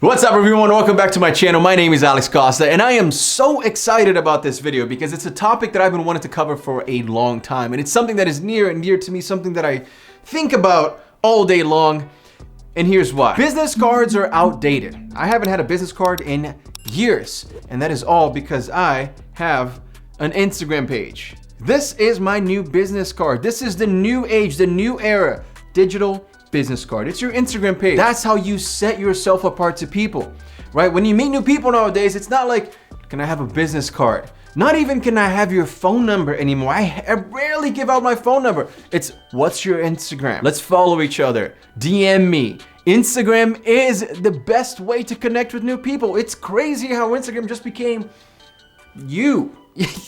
What's up everyone, welcome back to my channel. My name is Alex Costa and I am so excited about this video because it's a topic that I've been wanting to cover for a long time, and it's something that is near and dear to me, something that I think about all day long. And here's why. Business cards are outdated. I haven't had a business card in years, and that is all because I have an Instagram page. This is my new business card. This is the new age, the new era, digital business card. It's your Instagram page. That's how you set yourself apart to people, right? When you meet new people nowadays, it's not like, can I have a business card? Not even can I have your phone number anymore. I rarely give out my phone number. It's what's your Instagram? Let's follow each other. DM me. Instagram is the best way to connect with new people. It's crazy how Instagram just became you.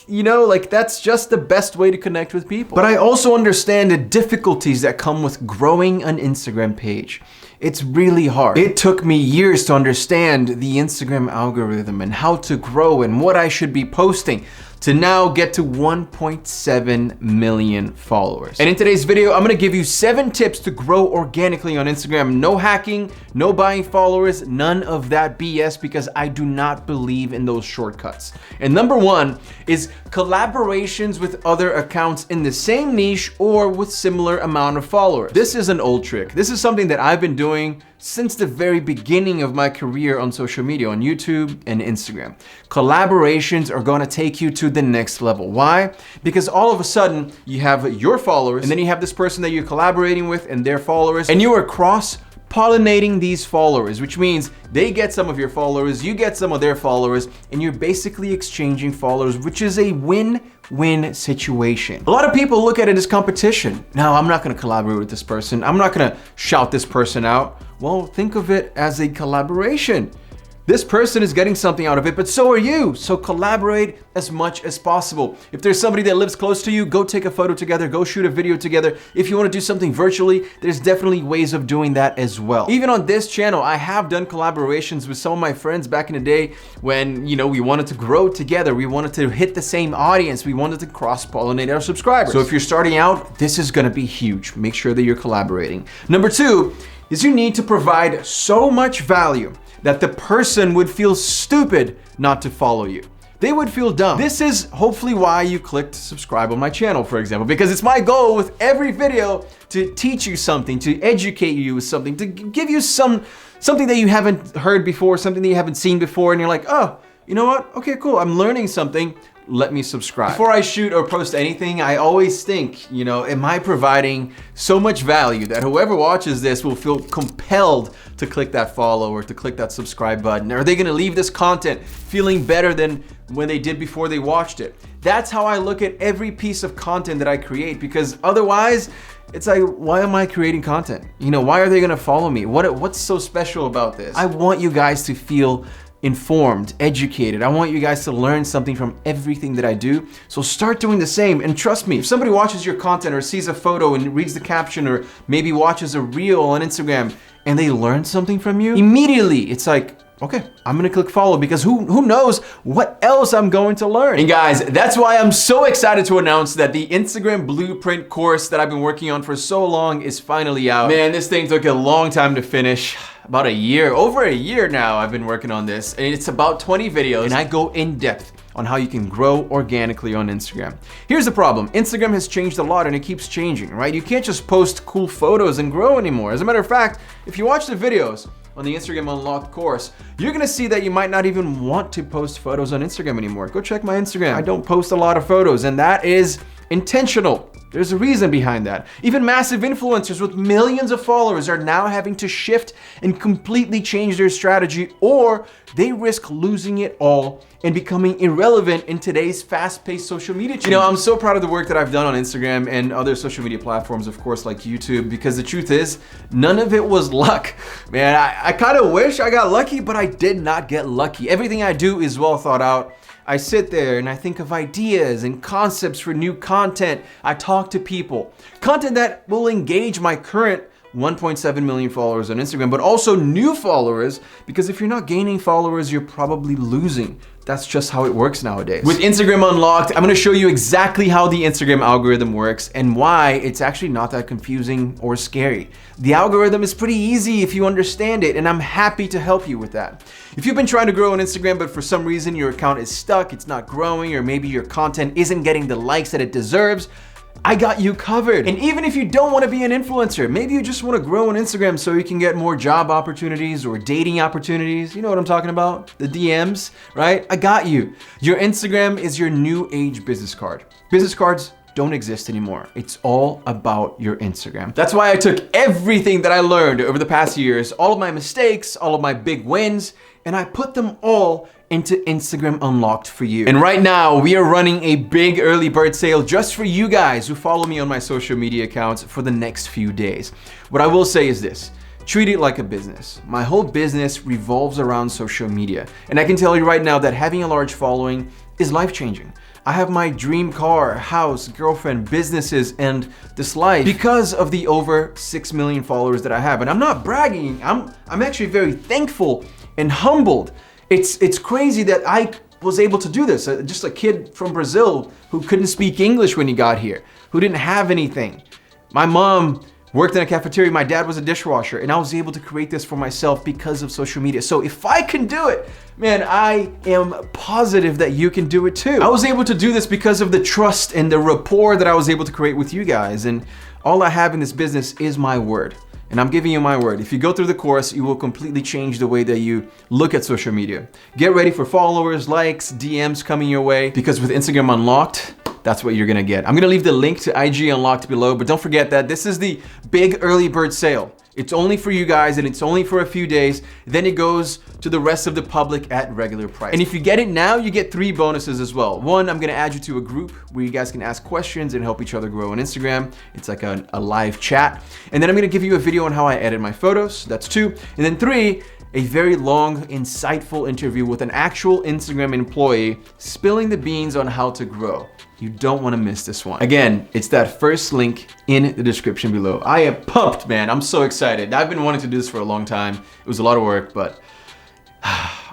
You know, like that's just the best way to connect with people. But I also understand the difficulties that come with growing an Instagram page. It's really hard. It took me years to understand the Instagram algorithm and how to grow and what I should be posting to now get to 1.7 million followers. And in today's video, I'm gonna give you 7 tips to grow organically on Instagram. No hacking, no buying followers, none of that BS, because I do not believe in those shortcuts. And number 1 is collaborations with other accounts in the same niche or with similar amount of followers. This is an old trick. This is something that I've been doing since the very beginning of my career on social media, on YouTube and Instagram. Collaborations are gonna take you to the next level. Why? Because all of a sudden you have your followers and then you have this person that you're collaborating with and their followers, and you are cross-pollinating these followers, which means they get some of your followers, you get some of their followers, and you're basically exchanging followers, which is a win-win situation. A lot of people look at it as competition. No, I'm not gonna collaborate with this person. I'm not gonna shout this person out. Well, think of it as a collaboration. This person is getting something out of it, but so are you. So collaborate as much as possible. If there's somebody that lives close to you, go take a photo together, go shoot a video together. If you want to do something virtually, there's definitely ways of doing that as well. Even on this channel, I have done collaborations with some of my friends back in the day when, you know, we wanted to grow together. We wanted to hit the same audience. We wanted to cross-pollinate our subscribers. So if you're starting out, this is gonna be huge. Make sure that you're collaborating. Number 2 is you need to provide so much value that the person would feel stupid not to follow you. They would feel dumb. This is hopefully why you clicked subscribe on my channel, for example, because it's my goal with every video to teach you something, to educate you with something, to give you something that you haven't heard before, something that you haven't seen before, and you're like, oh, you know what? Okay, cool, I'm learning something. Let me subscribe. Before I shoot or post anything, I always think, you know, am I providing so much value that whoever watches this will feel compelled to click that follow or to click that subscribe button? Are they gonna leave this content feeling better than when they did before they watched it? That's how I look at every piece of content that I create, because otherwise, it's like, why am I creating content? You know, why are they gonna follow me? What's so special about this? I want you guys to feel informed, educated. I want you guys to learn something from everything that I do. So start doing the same. And trust me, if somebody watches your content or sees a photo and reads the caption or maybe watches a reel on Instagram and they learn something from you, immediately it's like, okay, I'm gonna click follow, because who knows what else I'm going to learn. And guys, that's why I'm so excited to announce that the Instagram Blueprint course that I've been working on for so long is finally out. Man, this thing took a long time to finish. About a year, over a year now I've been working on this, and it's about 20 videos, and I go in depth on how you can grow organically on Instagram. Here's the problem. Instagram has changed a lot and it keeps changing, right? You can't just post cool photos and grow anymore. As a matter of fact, if you watch the videos on the Instagram Unlocked course, you're gonna see that you might not even want to post photos on Instagram anymore. Go check my Instagram. I don't post a lot of photos, and that is intentional. There's a reason behind that. Even massive influencers with millions of followers are now having to shift and completely change their strategy, or they risk losing it all and becoming irrelevant in today's fast-paced social media changes. You know, I'm so proud of the work that I've done on Instagram and other social media platforms, of course, like YouTube, because the truth is, none of it was luck. Man, I kind of wish I got lucky, but I did not get lucky. Everything I do is well thought out. I sit there and I think of ideas and concepts for new content. I talk to people. Content that will engage my current 1.7 million followers on Instagram, but also new followers, because if you're not gaining followers, you're probably losing that's just how it works nowadays. With Instagram Unlocked, I'm gonna show you exactly how the Instagram algorithm works and why it's actually not that confusing or scary. The algorithm is pretty easy if you understand it, and I'm happy to help you with that. If you've been trying to grow on Instagram, but for some reason your account is stuck, it's not growing, or maybe your content isn't getting the likes that it deserves, I got you covered. And even if you don't want to be an influencer, maybe you just want to grow on Instagram so you can get more job opportunities or dating opportunities. You know what I'm talking about? The DMs, right? I got you. Your Instagram is your new age business card. Business cards don't exist anymore. It's all about your Instagram. That's why I took everything that I learned over the past years, all of my mistakes, all of my big wins, and I put them all into Instagram Unlocked for you. And right now, we are running a big early bird sale just for you guys who follow me on my social media accounts for the next few days. What I will say is this: treat it like a business. My whole business revolves around social media. And I can tell you right now that having a large following is life-changing. I have my dream car, house, girlfriend, businesses, and this life because of the over 6 million followers that I have. And I'm not bragging, I'm actually very thankful and humbled. It's crazy that I was able to do this. Just a kid from Brazil who couldn't speak English when he got here, who didn't have anything. My mom worked in a cafeteria, my dad was a dishwasher, and I was able to create this for myself because of social media. So if I can do it, man, I am positive that you can do it too. I was able to do this because of the trust and the rapport that I was able to create with you guys. And all I have in this business is my word. And I'm giving you my word. If you go through the course, you will completely change the way that you look at social media. Get ready for followers, likes, DMs coming your way, because with Instagram Unlocked, that's what you're gonna get. I'm gonna leave the link to IG Unlocked below, but don't forget that this is the big early bird sale. It's only for you guys and it's only for a few days. Then it goes to the rest of the public at regular price. And if you get it now, you get 3 bonuses as well. One, I'm gonna add you to a group where you guys can ask questions and help each other grow on Instagram. It's like a live chat. And then I'm gonna give you a video on how I edit my photos. That's 2. And then 3, a very long, insightful interview with an actual Instagram employee spilling the beans on how to grow. You don't want to miss this one. Again, it's that first link in the description below. I am pumped, man. I'm so excited. I've been wanting to do this for a long time. It was a lot of work, but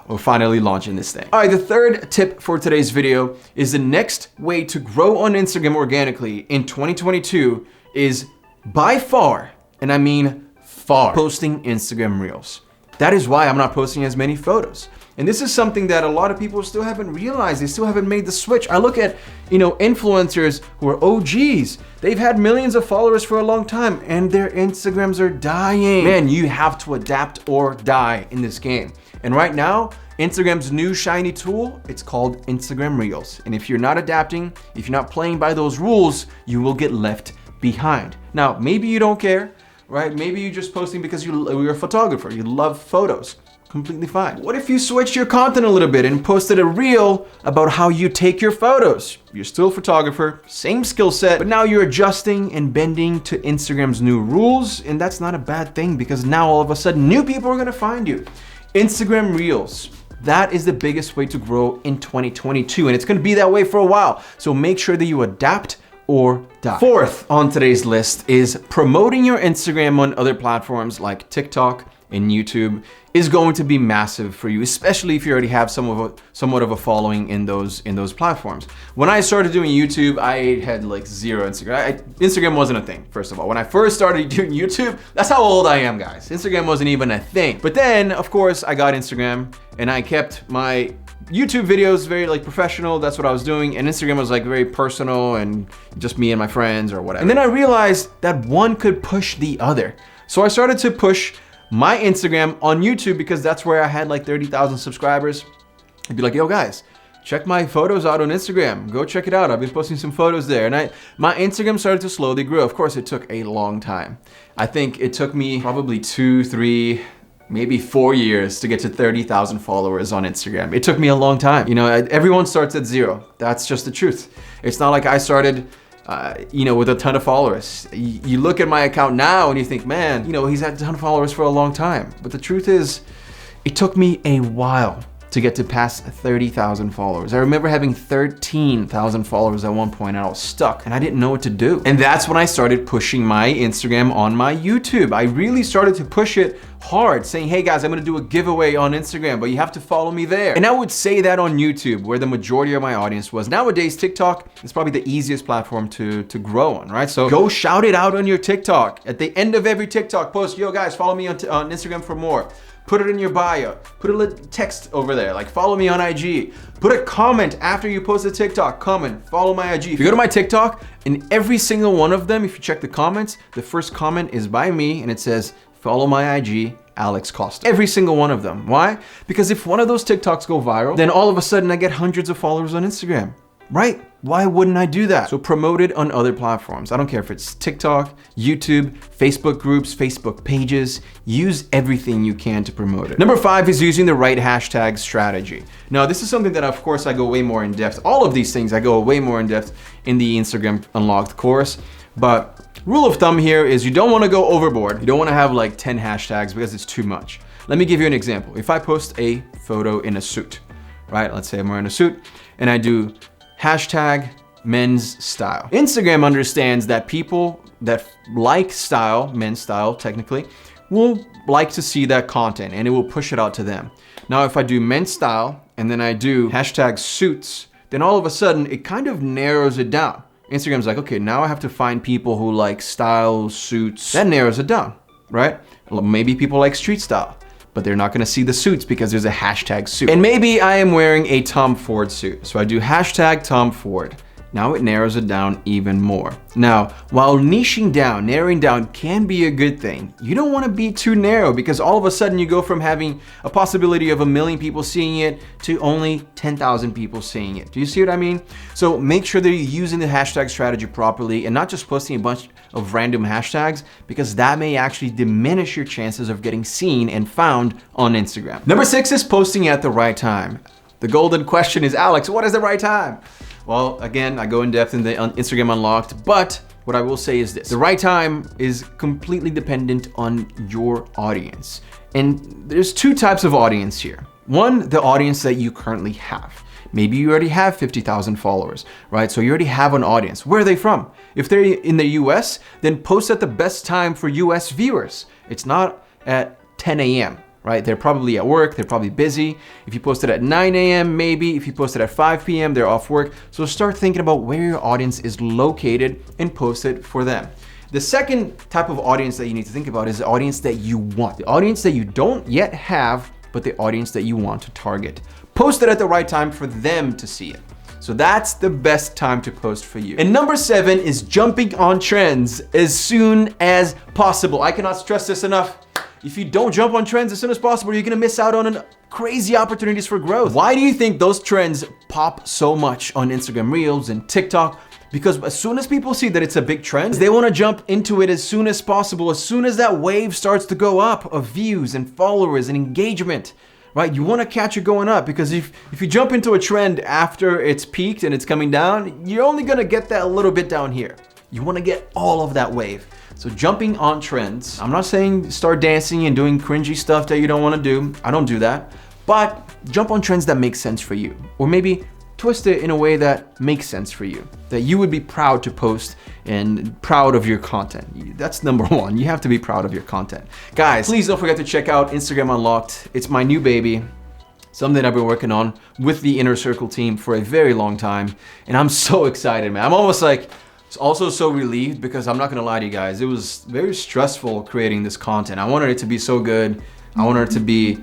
we're finally launching this thing. All right, the third tip for today's video is the next way to grow on Instagram organically in 2022 is by far, and I mean far, posting Instagram Reels. That is why I'm not posting as many photos. And this is something that a lot of people still haven't realized. They still haven't made the switch. I look at, influencers who are OGs. They've had millions of followers for a long time and their Instagrams are dying. Man, you have to adapt or die in this game. And right now, Instagram's new shiny tool, it's called Instagram Reels. And if you're not adapting, if you're not playing by those rules, you will get left behind. Now, maybe you don't care, right? Maybe you're just posting because you're a photographer, you love photos. Completely fine. What if you switched your content a little bit and posted a reel about how you take your photos? You're still a photographer, same skill set, but now you're adjusting and bending to Instagram's new rules, and that's not a bad thing because now all of a sudden new people are gonna find you. Instagram Reels, that is the biggest way to grow in 2022, and it's gonna be that way for a while. So make sure that you adapt or die. Fourth on today's list is promoting your Instagram on other platforms like TikTok and YouTube is going to be massive for you, especially if you already have somewhat of a following in those platforms. When I started doing YouTube, I had like 0 Instagram. Instagram wasn't a thing, first of all. When I first started doing YouTube, that's how old I am, guys. Instagram wasn't even a thing. But then, of course, I got Instagram and I kept my YouTube videos very professional. That's what I was doing. And Instagram was very personal and just me and my friends or whatever. And then I realized that one could push the other. So I started to push my Instagram on YouTube because that's where I had 30,000 subscribers. I'd be like, yo guys, check my photos out on Instagram. Go check it out. I've been posting some photos there. And my Instagram started to slowly grow. Of course, it took a long time. I think it took me probably 2, 3, maybe 4 years to get to 30,000 followers on Instagram. It took me a long time. Everyone starts at 0. That's just the truth. It's not like I started with a ton of followers. You look at my account now and you think, man, he's had a ton of followers for a long time. But the truth is, it took me a while to get to past 30,000 followers. I remember having 13,000 followers at one point and I was stuck and I didn't know what to do. And that's when I started pushing my Instagram on my YouTube. I really started to push it hard, saying, hey guys, I'm gonna do a giveaway on Instagram, but you have to follow me there. And I would say that on YouTube, where the majority of my audience was. Nowadays, TikTok is probably the easiest platform to grow on, right? So go shout it out on your TikTok. At the end of every TikTok post, yo guys, follow me on Instagram for more. Put it in your bio, put a little text over there, like follow me on IG. Put a comment after you post a TikTok, comment, follow my IG. If you go to my TikTok, in every single one of them, if you check the comments, the first comment is by me and it says, follow my IG, Alex Costa. Every single one of them. Why? Because if one of those TikToks go viral, then all of a sudden I get hundreds of followers on Instagram, right? Why wouldn't I do that? So promote it on other platforms. I don't care if it's TikTok, YouTube, Facebook groups, Facebook pages. Use everything you can to promote it. Number 5 is using the right hashtag strategy. Now, this is something that of course I go way more in depth. All of these things I go way more in depth in the Instagram Unlocked course. But rule of thumb here is you don't want to go overboard. You don't want to have like 10 hashtags because it's too much. Let me give you an example. If I post a photo in a suit, right? Let's say I'm wearing a suit and I do hashtag men's style. Instagram understands that people that like style, men's style technically, will like to see that content and it will push it out to them. Now, if I do men's style and then I do hashtag suits, then all of a sudden it kind of narrows it down. Instagram's like, okay, now I have to find people who like style, suits. That narrows it down, right? Maybe people like street style, but they're not gonna see the suits because there's a hashtag suit. And maybe I am wearing a Tom Ford suit. So I do hashtag Tom Ford. Now it narrows it down even more. Now, while niching down, narrowing down can be a good thing, you don't wanna be too narrow because all of a sudden you go from having a possibility of 1 million people seeing it to only 10,000 people seeing it. Do you see what I mean? So make sure that you're using the hashtag strategy properly and not just posting a bunch of random hashtags because that may actually diminish your chances of getting seen and found on Instagram. Number 6 is posting at the right time. The golden question is, Alex, what is the right time? Well, again, I go in depth in the Instagram Unlocked, but what I will say is this. The right time is completely dependent on your audience. And there's 2 types of audience here. One, the audience that you currently have. Maybe you already have 50,000 followers, right? So you already have an audience. Where are they from? If they're in the US, then post at the best time for US viewers. It's not at 10 a.m. right? They're probably at work, they're probably busy. If you post it at 9 a.m. maybe, if you post it at 5 p.m., they're off work. So start thinking about where your audience is located and post it for them. The second type of audience that you need to think about is the audience that you want. The audience that you don't yet have, but the audience that you want to target. Post it at the right time for them to see it. So that's the best time to post for you. And number 7 is jumping on trends as soon as possible. I cannot stress this enough. If you don't jump on trends as soon as possible, you're gonna miss out on crazy opportunities for growth. Why do you think those trends pop so much on Instagram Reels and TikTok? Because as soon as people see that it's a big trend, they wanna jump into it as soon as possible, as soon as that wave starts to go up of views and followers and engagement, right? You wanna catch it going up because if you jump into a trend after it's peaked and it's coming down, you're only gonna get that little bit down here. You wanna get all of that wave. So jumping on trends, I'm not saying start dancing and doing cringy stuff that you don't wanna do. I don't do that. But jump on trends that make sense for you. Or maybe twist it in a way that makes sense for you, that you would be proud to post and proud of your content. That's number 1. You have to be proud of your content. Guys, please don't forget to check out Instagram Unlocked. It's my new baby. Something I've been working on with the Inner Circle team for a very long time. And I'm so excited, man. I'm almost like, also so relieved because I'm not gonna lie to you guys, it was very stressful creating this content. I wanted it to be so good. I wanted it to be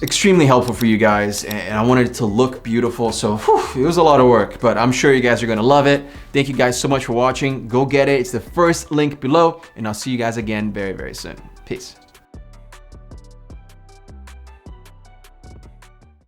extremely helpful for you guys and I wanted it to look beautiful. So it was a lot of work, but I'm sure you guys are gonna love it. Thank you guys so much for watching. Go get it. It's the first link below and I'll see you guys again very, very soon. Peace.